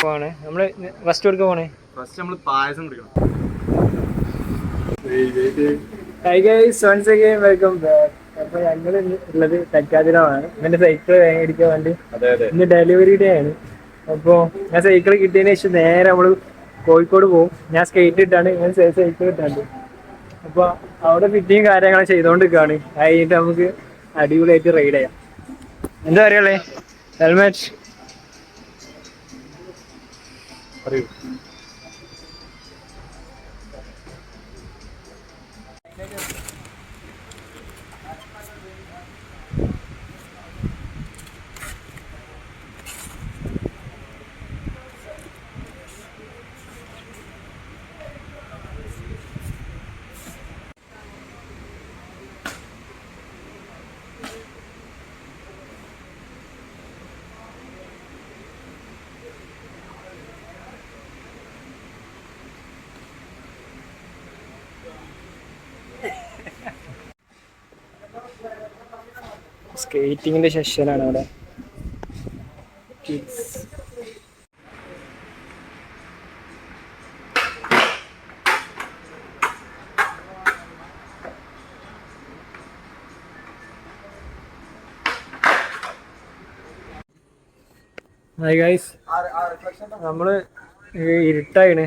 പോവാണ്. നമ്മള് ഫസ്റ്റ് കൊടുക്ക പോണേ. ഫസ്റ്റ് നമ്മള് പായസം കുടിക്കണം. അപ്പൊ ഞങ്ങൾ ഉള്ളത് തക്കാതിരമാണ്. എന്റെ സൈക്കിൾ മേടിക്കാൻ വേണ്ടി. ഇന്ന് ഡെലിവറി ഡേ ആണ്. അപ്പൊ ഞാൻ സൈക്കിൾ കിട്ടിയതിന് ശേഷം നേരെ നമ്മള് കോഴിക്കോട് പോകും. ഞാൻ സ്കേറ്റ് ഇട്ടാണ്, ഞാൻ സൈക്കിൾ ഇട്ടാണ്ട്. അപ്പൊ അവിടെ ഫിറ്റിങ് കാര്യങ്ങൾ ചെയ്തോണ്ടിരിക്കുകയാണ്. കഴിഞ്ഞിട്ട് നമുക്ക് അടിപൊളിയായിട്ട് റൈഡ് ചെയ്യാം. എന്താ പറയുള്ളേ? ഹെൽമെറ്റ് പറയൂ. സ്കേറ്റിങ്ങിന്റെ സെഷനാണ് അവിടെ. ഹായ് ഗൈസ്, നമ്മള് ഇരുട്ടായിന്.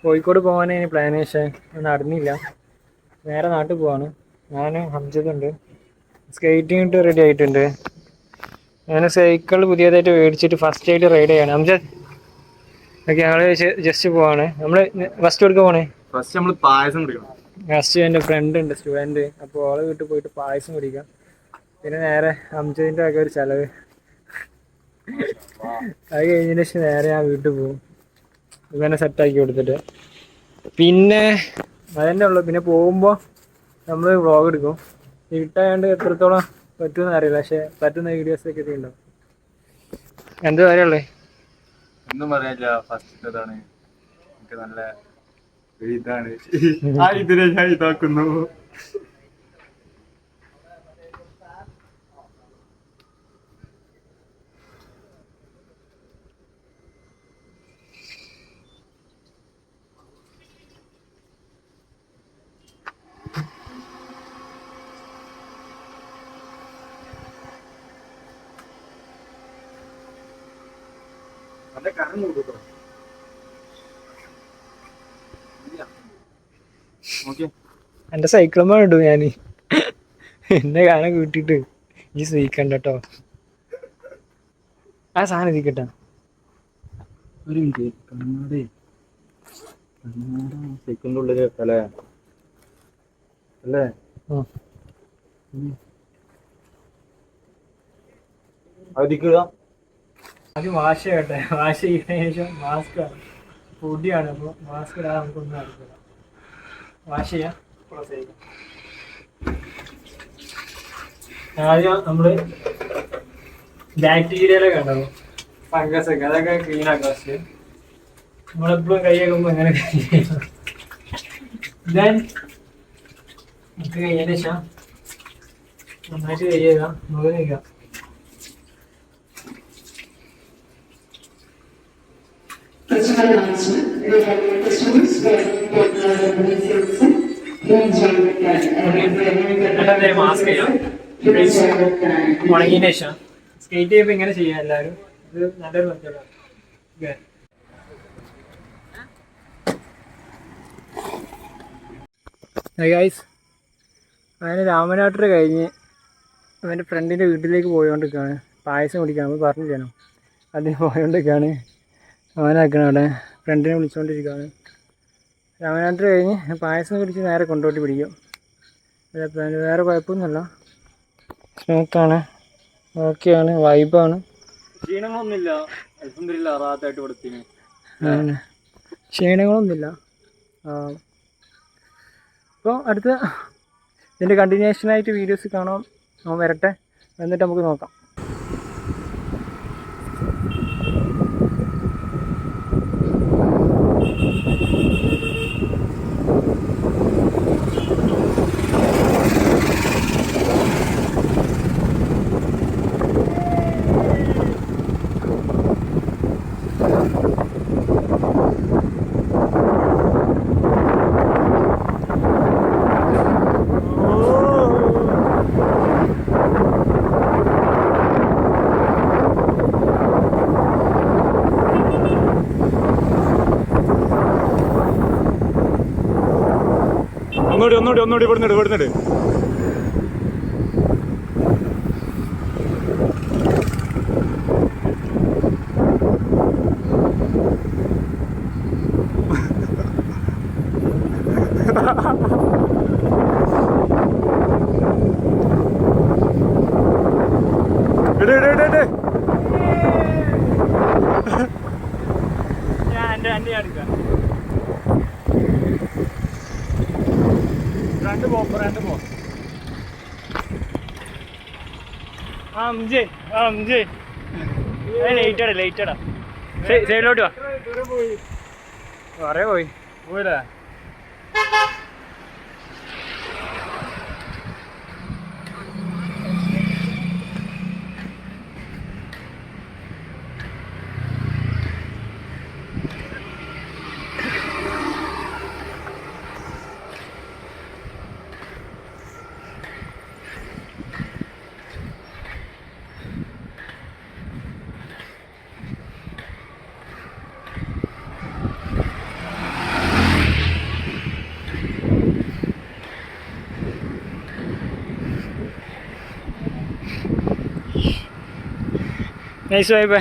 കോഴിക്കോട് പോകാനാണ് പ്ലാൻ, പക്ഷേ നടന്നില്ല. നേരെ നാട്ടിൽ പോവാണ്. ഞാനും ഹംജതുണ്ട്. സ്കേറ്റിംഗ് ഇട്ട് റെഡി ആയിട്ടുണ്ട്. ഞാൻ സൈക്കിൾ പുതിയതായിട്ട് മേടിച്ചിട്ട് ഫസ്റ്റ് ആയിട്ട് റൈഡ് ചെയ്യാണ്. ഹംജദ് ഓക്കെ, ഞങ്ങള് ജസ്റ്റ് പോവാണ്. നമ്മള് ഫസ്റ്റ് കൊടുക്ക പോണേ. ഫസ്റ്റ് നമ്മള് പായസം കുടിക്കണം. ഫസ്റ്റ് എൻ്റെ ഫ്രണ്ട് ഉണ്ട്, സ്റ്റുഡൻറ്റ്. അപ്പോൾ അവളെ വീട്ടിൽ പോയിട്ട് പായസം കുടിക്കാം. പിന്നെ നേരെ ഹംജദിൻ്റെ ഒക്കെ ഒരു ചിലവ്. അത് കഴിഞ്ഞതിന് ശേഷം നേരെ ഞാൻ വീട്ടിൽ പോകും, ഇവനെ സെറ്റാക്കി കൊടുത്തിട്ട്. പിന്നെ അതന്നെ ഉള്ളു. പിന്നെ പോകുമ്പോൾ നമ്മൾ വ്ളോഗ് എടുക്കും. ഇരുട്ടായതുകൊണ്ട് എത്രത്തോളം പറ്റുമെന്ന് അറിയില്ല, പക്ഷെ പറ്റുന്ന വീഡിയോസൊക്കെ ഉണ്ടാവും. എന്ത് കാര്യമുള്ളേ? ഒന്നും പറയാനില്ല. ഫസ്റ്റ് ഇതാണ്, എനിക്ക് നല്ല ഇതാണ്. ഇതിനെ ഞാൻ ഇതാക്കുന്നു. എന്റെ സൈക്കിളുമ്മ ഇടും ഞാൻ. എന്നെ കാണാൻ കൂട്ടിട്ട് ഈ സ്വീക്കണ്ട കേട്ടോ. ആ സാധനം ഇരിക്കട്ടെ. ഒരു മിനിറ്റ്, കണ്ണാടി സൈക്കിളിന്റെ ഉള്ളിൽ വെക്കല്ലേ അല്ലേ? അതിക്കുക. അത് വാഷ് ചെയ്യട്ടെ. വാഷ് ചെയ്തതിനു ശേഷം മാസ്ക് ആണ്, പൊടിയാണ്. അപ്പോൾ മാസ്ക് ഇടാതെ നമുക്കൊന്നും അറിയില്ല. വാഷ് ചെയ്യാം. ആദ്യം നമ്മള് ബാക്ടീരിയയിലൊക്കെ ഉണ്ടാവും, ഫംഗസ് ഒക്കെ, അതൊക്കെ ക്ലീൻ ആക്കാം. ഫസ്റ്റ് നമ്മളെപ്പോഴും കൈ കഴിക്കുമ്പോൾ എങ്ങനെ ദെൻ നമുക്ക് കഴിഞ്ഞതിന് ശേഷം നന്നായിട്ട് കൈ കഴുകാം, മുഖം കഴുകാം. മാസ്ക് ചെയ്യാം. ഉണങ്ങിയതിന് ശേഷം സ്കേറ്റ് ചെയ്യുമ്പോൾ ഇങ്ങനെ ചെയ്യാം എല്ലാവരും. ഇത് നല്ലൊരു മെത്തേഡാണ്. ഗൈസ്, അങ്ങനെ രാമനാട്ടർ കഴിഞ്ഞ് അവൻ്റെ ഫ്രണ്ടിൻ്റെ വീട്ടിലേക്ക് പോയോണ്ടിരിക്കുകയാണ്. പായസം കുടിക്കാൻ നമ്മൾ പറഞ്ഞില്ലാണോ, അതിന് പോയോണ്ടിരിക്കുകയാണ്. അവനാക്കണം അവിടെ, ഫ്രണ്ടിനെ വിളിച്ചുകൊണ്ടിരിക്കുകയാണ്. രാമനാട്ടർ കഴിഞ്ഞ് പായസം കുടിച്ച് നേരെ കൊണ്ടോട്ടി പിടിക്കും. വേറെ കുഴപ്പമൊന്നുമില്ല, സ്മൂത്താണ്, ഓക്കെയാണ്, വൈബാണ്. ക്ഷീണങ്ങളൊന്നുമില്ല. അൽഹംദുലില്ലാ റാഹത്തായിട്ട് കൊടുത്തിന്. ക്ഷീണങ്ങളൊന്നുമില്ല. അപ്പോൾ അടുത്ത ഇതിൻ്റെ കണ്ടിന്യൂഷനായിട്ട് വീഡിയോസ് കാണാം. അവൻ വരട്ടെ, എന്നിട്ട് നമുക്ക് നോക്കാം. ഒന്നുകൂടി ഇവിടുന്നിട്ട് രണ്ട് പോ ലേറ്റടാ സൈഡിലോട്ട് വാ കൊറേ പോയില്ലേ നൈസ് വൈബ്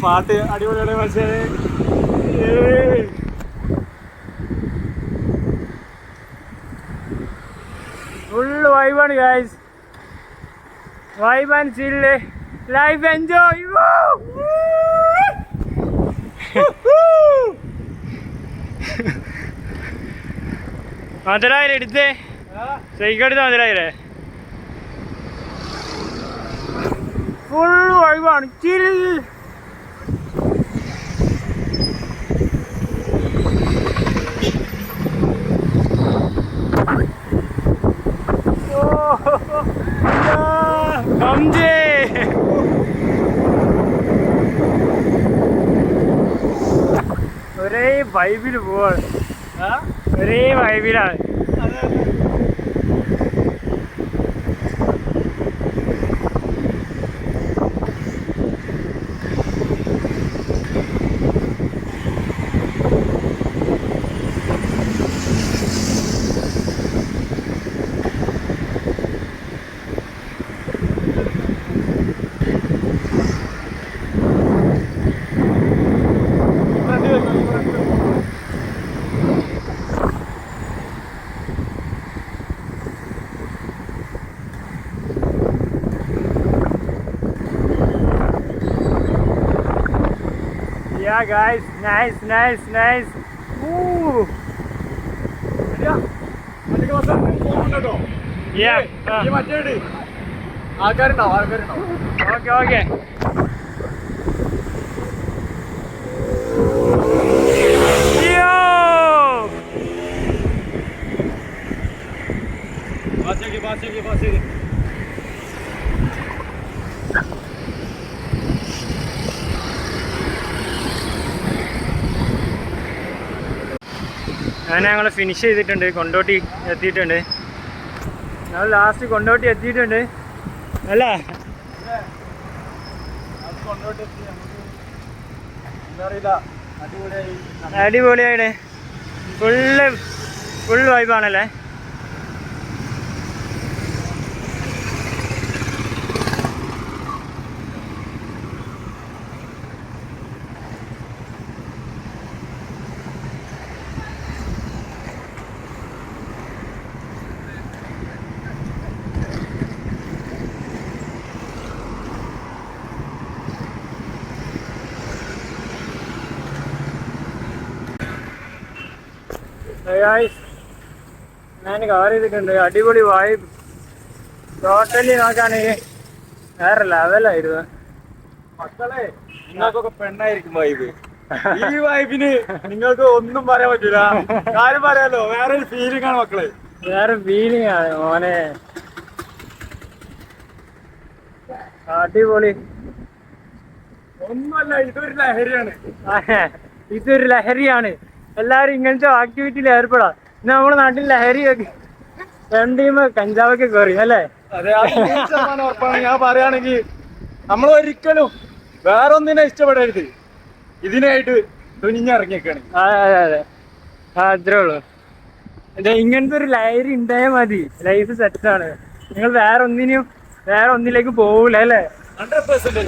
പാട്ട് അടിപൊളിയാണ് പക്ഷേ ഫുൾ വൈബാണ് guys vibe and chill life enjoy മുതലായില്ലേ എടുത്തേ സൈക്കെടുത്ത മുതലായില്ലേ ഫുൾ വൈബാണ് ചിൽ ഒരേ വൈബിൽ പോവാണ് ഒരേ വൈബിലാണ് Yeah guys, nice. Ooh. Yeah. ആൾക്കാരുണ്ടാവും Okay. Yo! പാസ് അങ്ങനെ ഞങ്ങൾ ഫിനിഷ് ചെയ്തിട്ടുണ്ട് കൊണ്ടോട്ടി എത്തിയിട്ടുണ്ട് ഞങ്ങൾ ലാസ്റ്റ് കൊണ്ടോട്ടി എത്തിയിട്ടുണ്ട് അല്ലേ അടിപൊളിയാണ് ഫുൾ വൈബാണല്ലേ ഞാൻ കവർ ചെയ്തിട്ടുണ്ട് അടിപൊളി വൈബ് ടോട്ടലി നോക്കുകയാണെങ്കിൽ വേറെ ലെവലായിരുന്നു മക്കളെ നിങ്ങൾക്കൊക്കെ പെണ്ണായിരിക്കും വൈബ് ഈ വൈബിന് നിങ്ങൾക്ക് ഒന്നും പറയാൻ പറ്റൂല കാര്യം പറയാലോ വേറൊരു ഫീലിംഗ് ആണ് മക്കളെ വേറെ ഫീലിംഗ് ആണ് മോനെ അടിപൊളി ഒന്നുമല്ല ഇതൊരു ലഹരിയാണ് ഇതൊരു ലഹരിയാണ് എല്ലാരും ഇങ്ങനത്തെ ആക്ടിവിറ്റിയിൽ ഏർപ്പെടാം ഇന്ന് നമ്മുടെ നാട്ടിൽ ലഹരിയൊക്കെ രണ്ടീമ കഞ്ചാവൊക്കെ കയറി അല്ലേ അതെ ഉറപ്പാണ് ഞാൻ പറയുകയാണെങ്കിൽ നമ്മൾ ഒരിക്കലും വേറൊന്നിനെ ഇഷ്ടപ്പെടരുത് ഇതിനായിട്ട് തുനിഞ്ഞിറങ്ങിയൊക്കെയാണ്. അതെ അതെ അത്രേ ഉള്ളൂ. ഇങ്ങനത്തെ ഒരു ലൈഫ് ഉണ്ടായാൽ മതി, ലൈഫ് സെറ്റാണ്. നിങ്ങൾ വേറെ ഒന്നിലേക്ക് പോകൂല അല്ലേ? 100%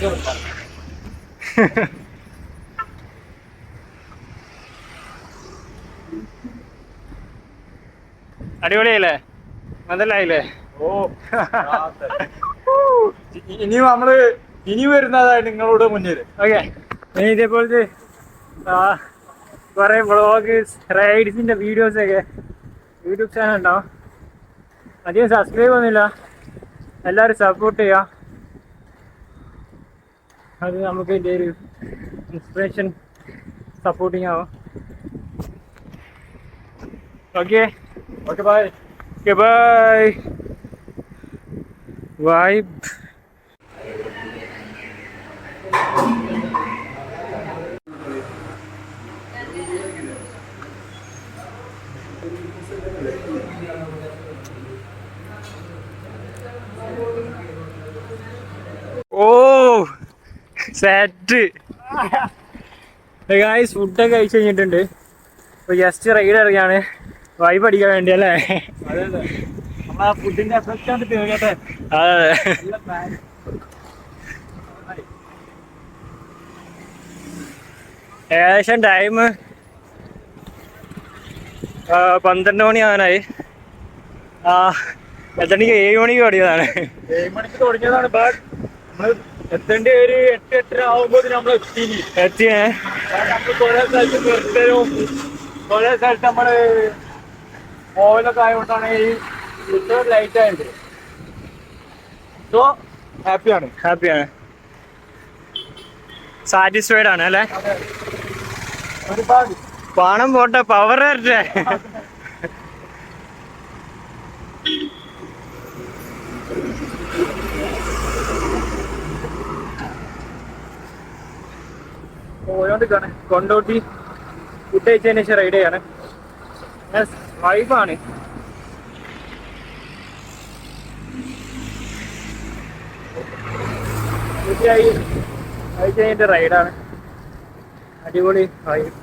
അടിപൊളിയായില്ലേ? മുതലായില്ലേ? ഓ ഇനി വരുന്നതായി നിങ്ങളോട് മുന്നിൽ. ഓക്കെ, ഇനി ഇതേപോലത്തെ കുറെ വ്ളോഗ്സ് റൈഡ്സിന്റെ വീഡിയോസ് ഒക്കെ യൂട്യൂബ് ചാനൽ ഉണ്ടാവും. അധികം സബ്സ്ക്രൈബ് ഒന്നുമില്ല, എല്ലാവരും സപ്പോർട്ട് ചെയ്യുക. അത് നമുക്ക് ഇതിൻ്റെ ഒരു ഇൻസ്പിറേഷൻ സപ്പോർട്ടിങ് ആവും. Okay okay bye. Okay bye. Vibe. ഓ സെറ്റ് ഗായ്സ്, ഫുഡൊക്കെ കഴിച്ച് കഴിഞ്ഞിട്ടുണ്ട്. ഇപ്പൊ ജസ്റ്റ് റൈഡ് ഇറങ്ങിയാണ്, വൈബ് അടിക്കാൻ വേണ്ടി അല്ലേ? അതെ അതെ, നമ്മളാ ഫുഡിന്റെ എഫക്റ്റ് ആണ് തീർക്കട്ടെ. അതെ. ഏകദേശം ടൈം 12 മണി ആവാനായി. എത്തണിക്ക് 7 മണിക്ക് തുടങ്ങിയതാണ്. 7 മണിക്ക് തുടങ്ങിയതാണ്. ബട്ട് നമ്മള് എത്തേണ്ട ഒരു 8-8:30 ആവുമ്പോൾ നമ്മൾ എത്തിയേ. നമ്മള് കുറെ സ്ഥലത്ത് നിർത്തലും കുറെ സ്ഥലത്ത് നമ്മള് പോകലൊക്കെ ആയതുകൊണ്ടാണ് ഈ ലൈറ്റ് ആയത്. സോ ഹാപ്പിയാണ്. സാറ്റിസ്ഫൈഡ് ആണ് അല്ലേ? ഒരുപാട് പണം പോട്ടെ, പവർ വരട്ടെ. പോയോണ്ടിരിക്കാണ്. കൊണ്ടോട്ടി ഫുഡ് കഴിച്ചതിന് ശേഷം റൈഡ് ചെയ്യാണ്. വൈബാണ്. കഴിച്ച് കഴിഞ്ഞിട്ട് റൈഡാണ്. അടിപൊളി വൈബ്,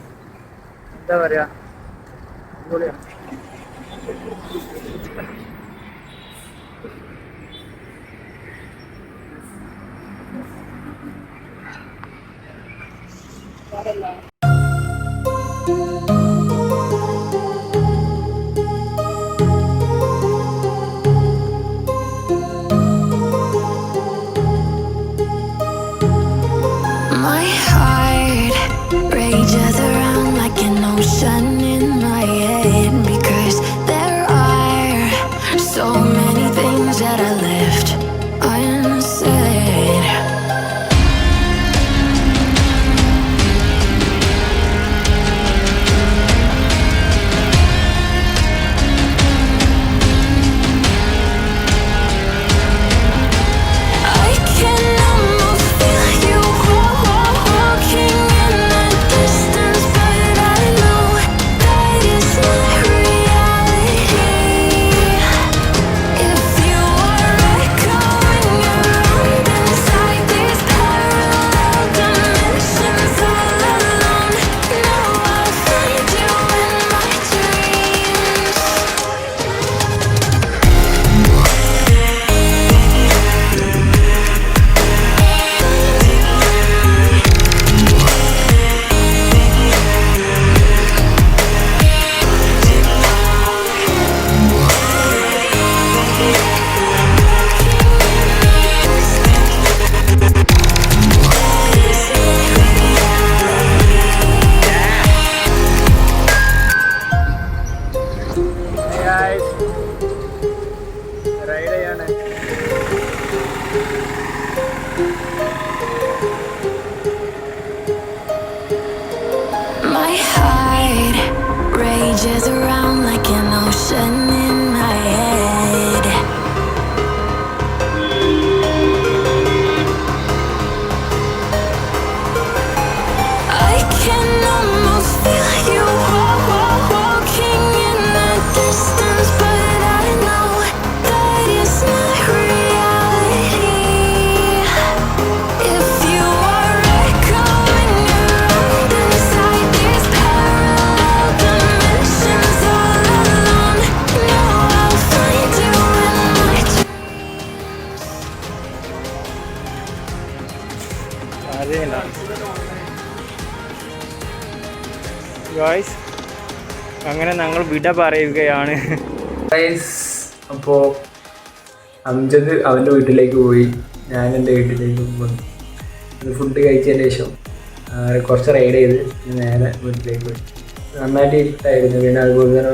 എന്താ പറയാ, അടിപൊളിയാണ്. My heart rages around like an ocean in my head, because there are so many things that I left unsaid. I can almost feel you walking in the distance, but I know that it's not reality. If you are echoing around inside these parallel dimensions all alone, know I'll find you in my dreams. Ride ചെയ്യാണ്. My heart rages around like an ocean in my head. I can almost feel you walking in the distance, but I know that it's not reality. If you are echoing around inside guys അങ്ങനെ ഞങ്ങൾ വിട പറയുകയാണ് guys. അപ്പോൾ അംജദ് അവൻ്റെ വീട്ടിലേക്ക് പോയി, ഞാൻ എൻ്റെ വീട്ടിലേക്ക് പോയി. ഫുഡ് കഴിച്ചതിന് ശേഷം കുറച്ച് റൈഡ് ചെയ്ത് നേരെ വീട്ടിലേക്ക് പോയി. നന്നായിട്ട് ഇരുട്ടായിരുന്നു, പിന്നെ അതുപോലെ തന്നെ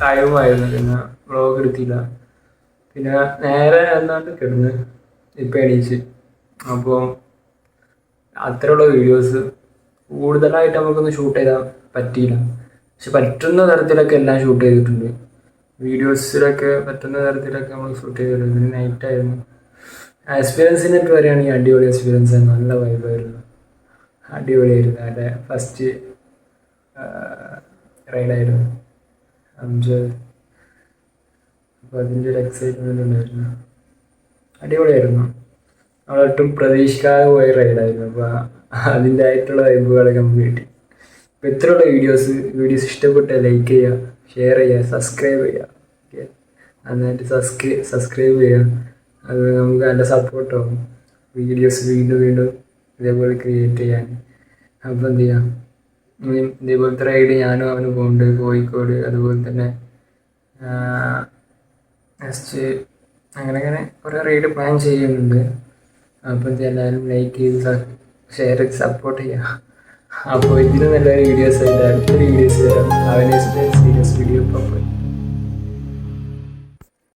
ടൈമായിരുന്നു, പിന്നെ വ്ളോഗ് എടുത്തില്ല. പിന്നെ നേരെ എന്നാണ്ട് കിടന്ന് ഇപ്പം എണീച്ച്. അപ്പോൾ അത്രയുള്ള വീഡിയോസ് കൂടുതലായിട്ട് നമുക്കൊന്ന് ഷൂട്ട് ചെയ്താൽ പറ്റിയില്ല. പക്ഷെ പറ്റുന്ന തരത്തിലൊക്കെ എല്ലാം ഷൂട്ട് ചെയ്തിട്ടുണ്ട്. വീഡിയോസിലൊക്കെ പറ്റുന്ന തരത്തിലൊക്കെ നമ്മൾ ഷൂട്ട് ചെയ്തിട്ടുണ്ട്. പിന്നെ നൈറ്റായിരുന്നു. എക്സ്പീരിയൻസിനൊക്കെ വരികയാണെങ്കിൽ അടിപൊളി എക്സ്പീരിയൻസ് ആയിരുന്നു, നല്ല വൈബായിരുന്നു, അടിപൊളിയായിരുന്നു. എൻ്റെ ഫസ്റ്റ് റൈഡായിരുന്നു അംജദ്. അപ്പോൾ അതിൻ്റെ ഒരു എക്സൈറ്റ്മെൻ്റ് ഉണ്ടായിരുന്നു, അടിപൊളിയായിരുന്നു. നമ്മളൊട്ടും പ്രതീക്ഷിക്കാതെ പോയ റൈഡായിരുന്നു. അപ്പോൾ അതിൻ്റെ ആയിട്ടുള്ള വൈബുകളൊക്കെ നമുക്ക് കിട്ടി. അപ്പോൾ ഇത്രയുള്ള വീഡിയോസ് ഇഷ്ടപ്പെട്ട ലൈക്ക് ചെയ്യുക, ഷെയർ ചെയ്യുക, സബ്സ്ക്രൈബ് ചെയ്യുക. ഓക്കെ, നന്നായിട്ട് സബ്സ്ക്രൈബ് ചെയ്യുക. അത് നമുക്ക് നല്ല സപ്പോർട്ടാവും വീഡിയോസ് വീണ്ടും ഇതേപോലെ ക്രിയേറ്റ് ചെയ്യാൻ. അപ്പോൾ എന്ത് ചെയ്യാം, ഇതേപോലത്തെ റൈഡ് ഞാനും അവന് പോകുന്നുണ്ട്, കോഴിക്കോട്. അതുപോലെ തന്നെ നെക്സ്റ്റ് അങ്ങനെ കുറേ റൈഡ് പ്ലാൻ ചെയ്യുന്നുണ്ട്. അപ്പം എല്ലാവരും ലൈക്ക് ചെയ്ത് ഷെയർ ചെയ്ത് സപ്പോർട്ട് ചെയ്യുക. അപ്പോൾ ഇതിന് നല്ലൊരു വീഡിയോസ് ആയിട്ട് അടുത്തൊരു വീഡിയോസ് തരാം. അവനെ സീരിയസ് വീഡിയോ ഇപ്പോൾ